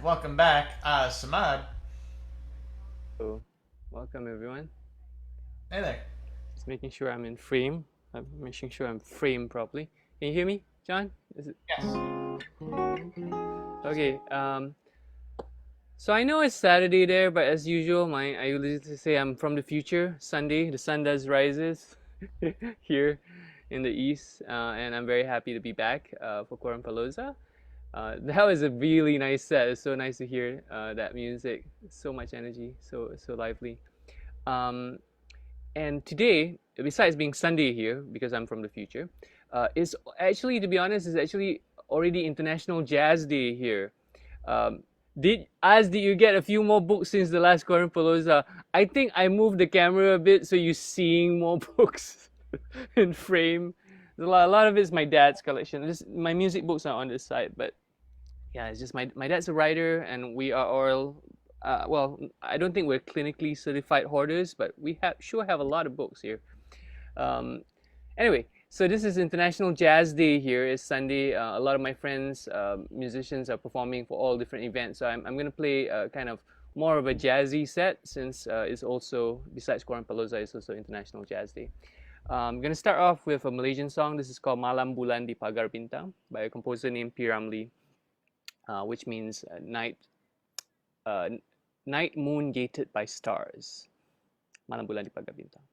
Welcome back, Samad. So, welcome everyone. Hey there. Just making sure I'm in frame. I'm making sure I'm framed properly. Can you hear me, John? Is it Yes. okay? So I know it's Saturday there, but as usual, I used to say I'm from the future. Sunday, the sun does rises here in the east, and I'm very happy to be back for QuaranPalooza. That was a really nice set. It's so nice to hear that music. So much energy, so lively. Um, And today, besides being Sunday here, because I'm from the future, is actually, to be honest, is actually already International Jazz Day here. Um, did you get a few more books since the last QuaranPalooza? I think I moved the camera a bit so you're seeing more books in frame. A lot of it's my dad's collection. My music books are on this side, but yeah, it's just my dad's a writer, and we are all well, I don't think we're clinically certified hoarders, but we have a lot of books here. Um, anyway, so this is International Jazz Day here. It's Sunday. A lot of my friends, musicians, are performing for all different events. So I'm going to play kind of more of a jazzy set since it's also, besides QuaranPalooza, it's also International Jazz Day. I'm going to start off with a Malaysian song. This is called Malam Bulan di Pagar Bintang by a composer named P. Ramlee, which means uh, night moon gated by stars. Malam bulan di pagar bintang.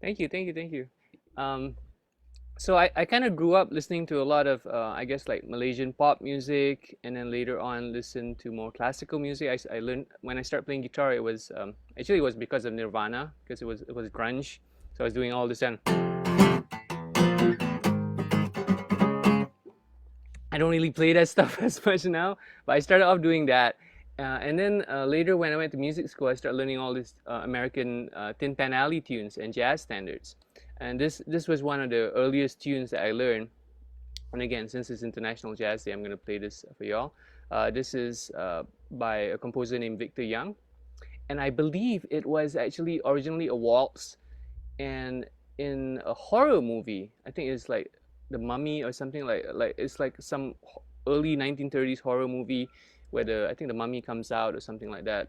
Thank you, thank you, thank you. Um, so I kind of grew up listening to a lot of I guess like Malaysian pop music, and then later on listened to more classical music. I learned when I started playing guitar. It was actually it was because of Nirvana, because it was grunge. So I was doing all this, and I don't really play that stuff as much now, but I started off doing that. And then later, when I went to music school, I started learning all these American Tin Pan Alley tunes and jazz standards. And this was one of the earliest tunes that I learned. And again, since it's International Jazz Day, I'm going to play this for y'all. This is by a composer named Victor Young. And I believe it was actually originally a waltz, and in a horror movie, I think it's like The Mummy or something, like it's like some early 1930s horror movie where the I think the mummy comes out or something like that.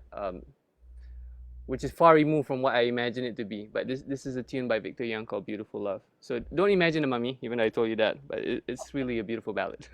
which is far removed from what I imagine it to be. But this is a tune by Victor Young called "Beautiful Love." So don't imagine a mummy, even though I told you that. But it's really a beautiful ballad.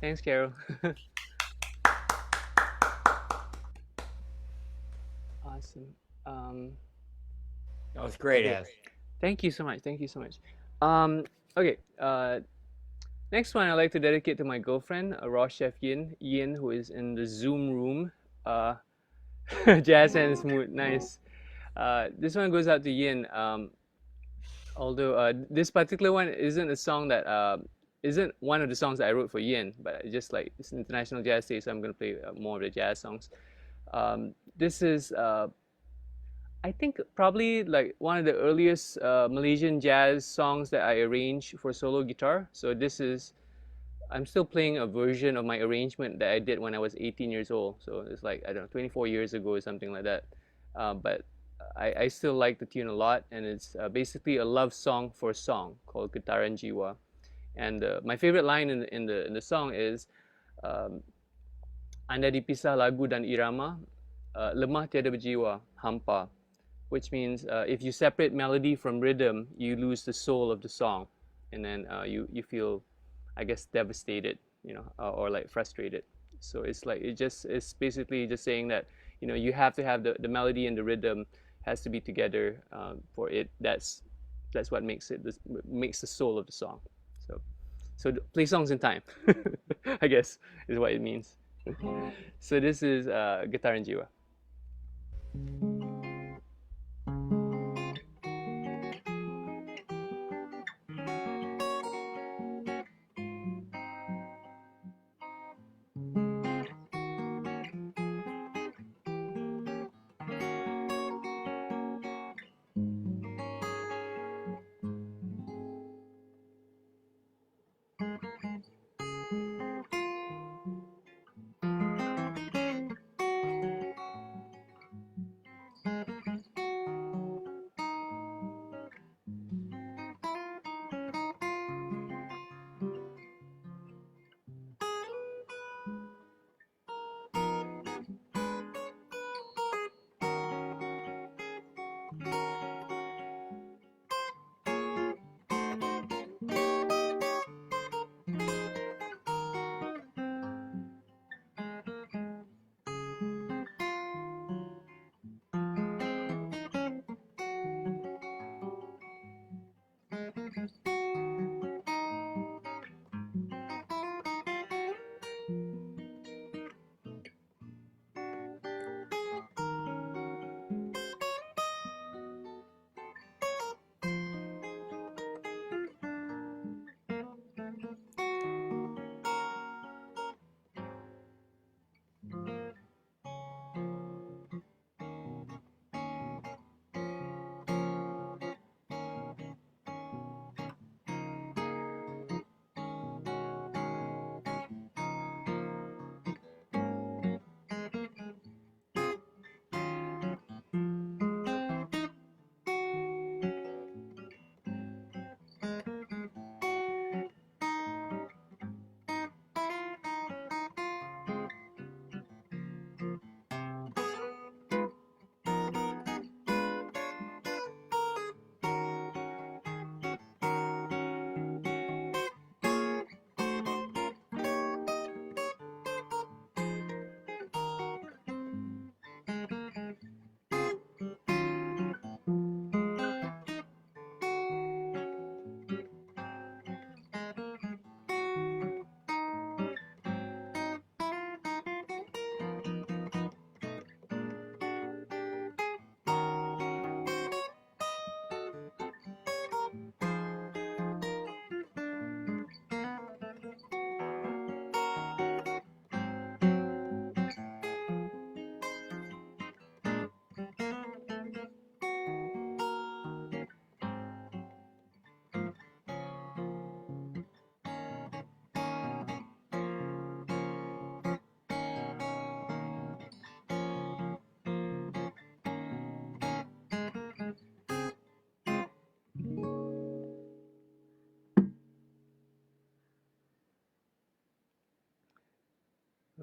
Thanks, Carol. Awesome. Um, That was great, okay. Az. Thank you so much. Thank you so much. Um, okay. Next one I'd like to dedicate to my girlfriend, raw chef Yin, who is in the Zoom room. Uh, Jazz hands mood, nice. This one goes out to Yin. Although this particular one isn't a song that isn't one of the songs that I wrote for Yin, but just like it's International Jazz Day, so I'm gonna play more of the jazz songs. This is I think probably like one of the earliest Malaysian jazz songs that I arranged for solo guitar. So this is I'm still playing a version of my arrangement that I did when I was 18 years old. So it's like, I don't know, 24 years ago or something like that. But I still like the tune a lot, and it's basically a love song for a song called Getaran Jiwa. And my favorite line in the song is, um, Anda dipisah lagu dan irama, lemah tiada berjiwa, hampa, which means if you separate melody from rhythm, you lose the soul of the song, and then you feel, I guess, devastated, or like frustrated. So it's like it's basically just saying that you have to have the melody and the rhythm has to be together for it. That's what makes it this makes the soul of the song. So play songs in time, I guess is what it means. So this is Guitar and Jiwa.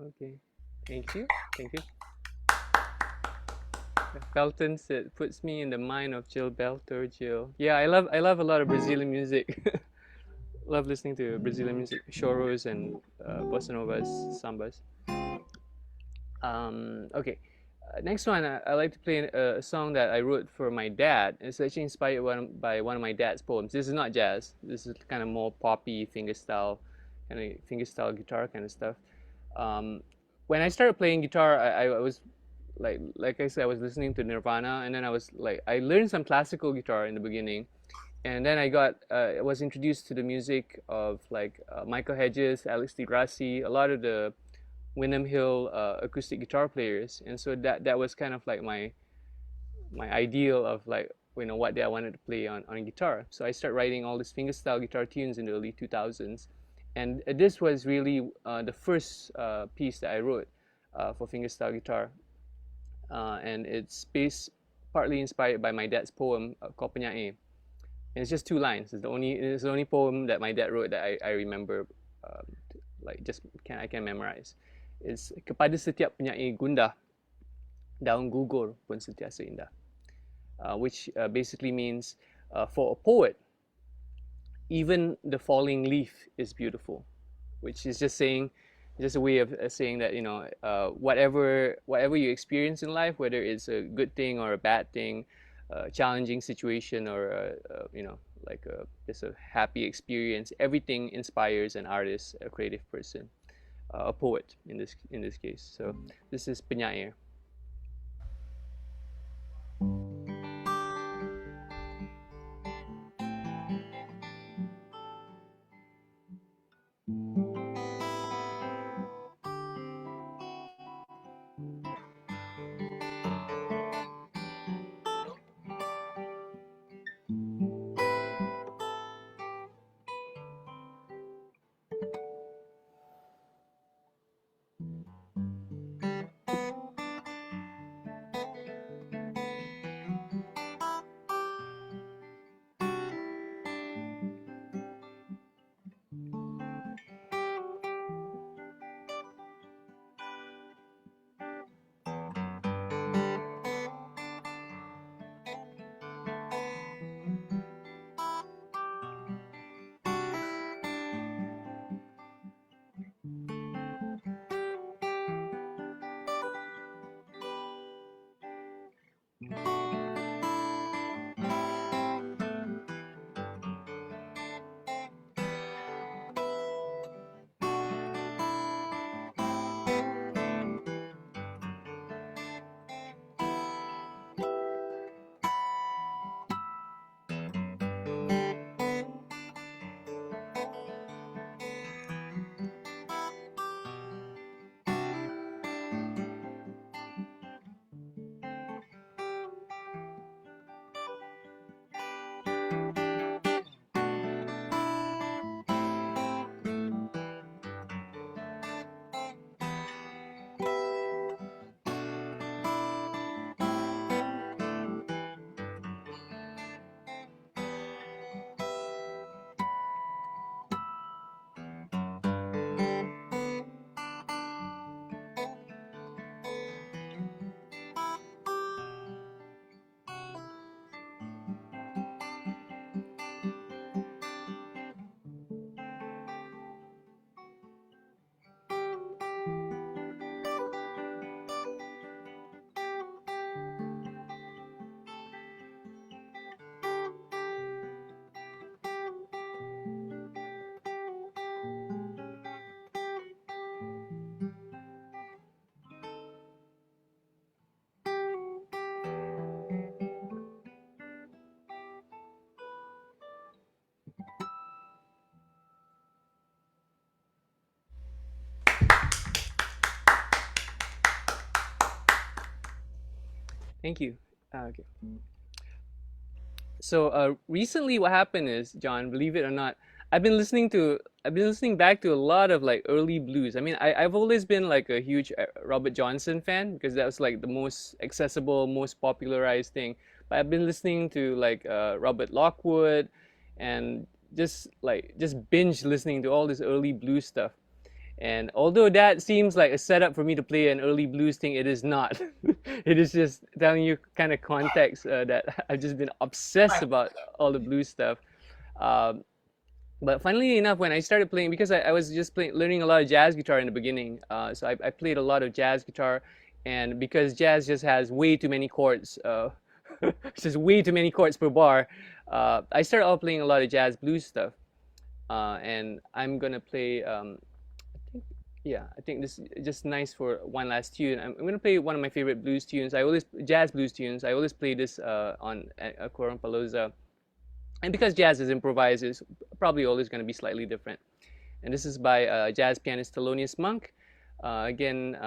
Okay, thank you, thank you. Belton said, puts me in the mind of Jill Belter. Jill. Yeah, I love a lot of Brazilian music. Love listening to Brazilian music, choros and bossa novas, sambas. Okay, next one, I like to play a song that I wrote for my dad. It's actually inspired by one of my dad's poems. This is not jazz. This is kind of more poppy fingerstyle guitar kind of stuff. Um, when I started playing guitar, I was like I said, I was listening to Nirvana, and then I learned some classical guitar in the beginning, and then I was introduced to the music of like Michael Hedges, Alex Di Grassi, a lot of the Wyndham Hill acoustic guitar players, and so that was kind of like my ideal of like what I wanted to play on guitar. So I started writing all these fingerstyle guitar tunes in the early 2000s, And this was really the first piece that I wrote for fingerstyle guitar, and it's based partly inspired by my dad's poem Kau Penyair. And it's just 2 lines. It's the only poem that my dad wrote that I remember, um, like just I can memorize. It's kepada setiap penyair gundah, daun gugur pun sentiasa indah, which basically means for a poet, even the falling leaf is beautiful, which is just a way of saying that whatever you experience in life, whether it's a good thing or a bad thing, a challenging situation or like just a happy experience, everything inspires an artist, a creative person, a poet in this case. So this is penyair. Thank you. Okay. So recently, what happened is, John, believe it or not, I've been listening back to a lot of like early blues. I mean, I've always been like a huge Robert Johnson fan because that was like the most accessible, most popularized thing. But I've been listening to like Robert Lockwood, and just binge listening to all this early blues stuff. And although that seems like a setup for me to play an early blues thing, it is not. It is just telling you kind of context that I've just been obsessed about all the blues stuff. Um, but funnily enough, when I started playing, because I was just learning a lot of jazz guitar in the beginning, so I played a lot of jazz guitar, and because jazz just has way too many chords, just way too many chords per bar, I started out playing a lot of jazz blues stuff. And I'm gonna play. Yeah, I think this is just nice for one last tune. I'm gonna play one of my favorite blues tunes. Jazz blues tunes. I always play this on QuaranPalooza, and because jazz is improvised, it's probably always gonna be slightly different. And this is by jazz pianist Thelonious Monk. Again,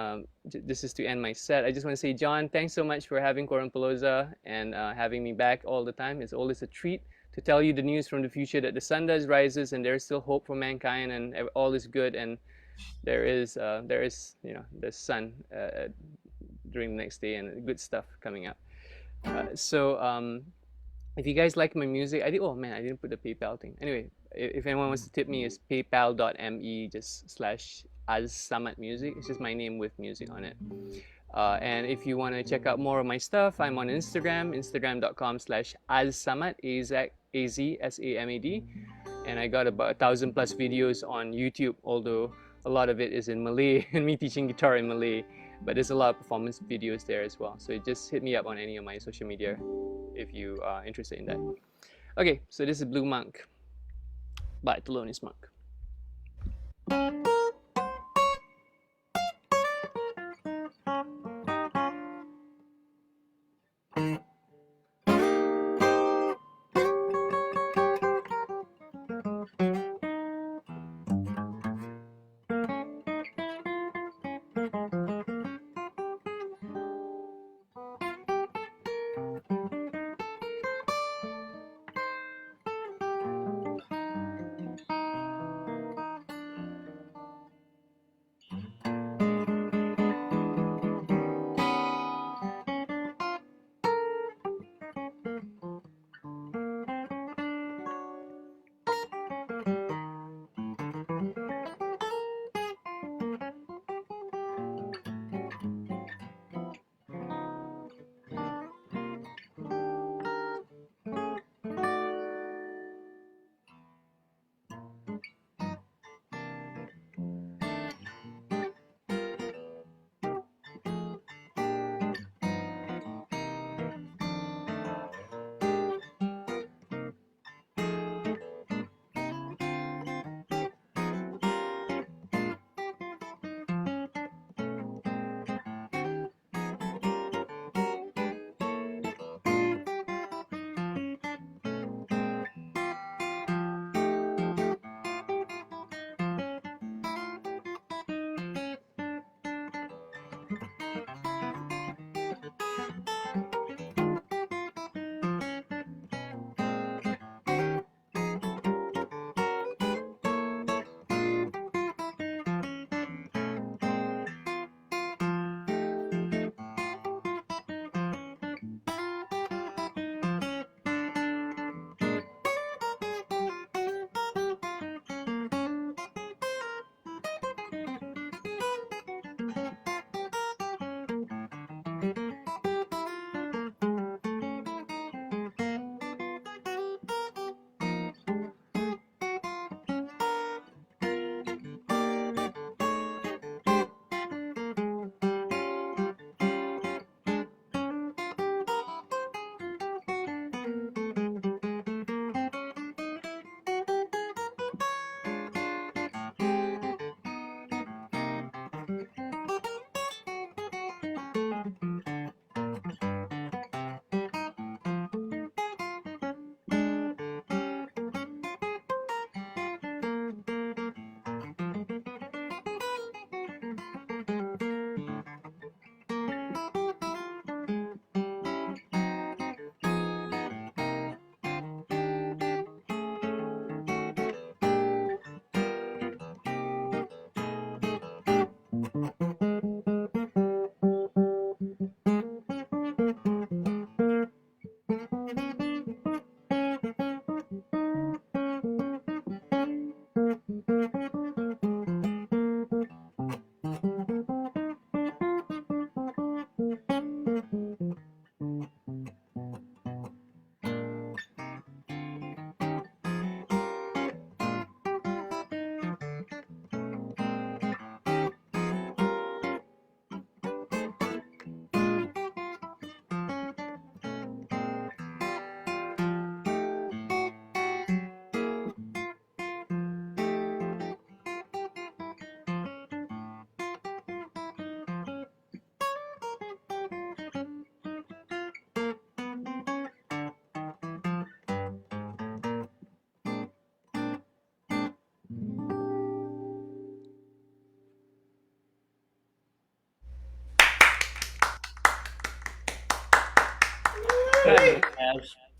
this is to end my set. I just want to say, John, thanks so much for having QuaranPalooza and having me back all the time. It's always a treat to tell you the news from the future that the sun does rises and there is still hope for mankind and all is good, and there is the sun during the next day and good stuff coming up. So if you guys like my music, oh man, I didn't put the PayPal thing. Anyway, if anyone wants to tip me, it's paypal.me just slash /Samad Music. It's just my name with music on it. And if you want to check out more of my stuff, I'm on Instagram, instagram.com/azsamad, AZSAMAD. And I got about 1,000 plus videos on YouTube, although a lot of it is in Malay and me teaching guitar in Malay. But there's a lot of performance videos there as well. So just hit me up on any of my social media if you are interested in that. Okay, so this is Blue Monk by Thelonious Monk.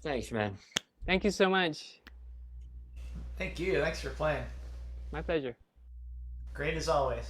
Thanks, man. Thank you so much. Thank you. Thanks for playing. My pleasure. Great as always.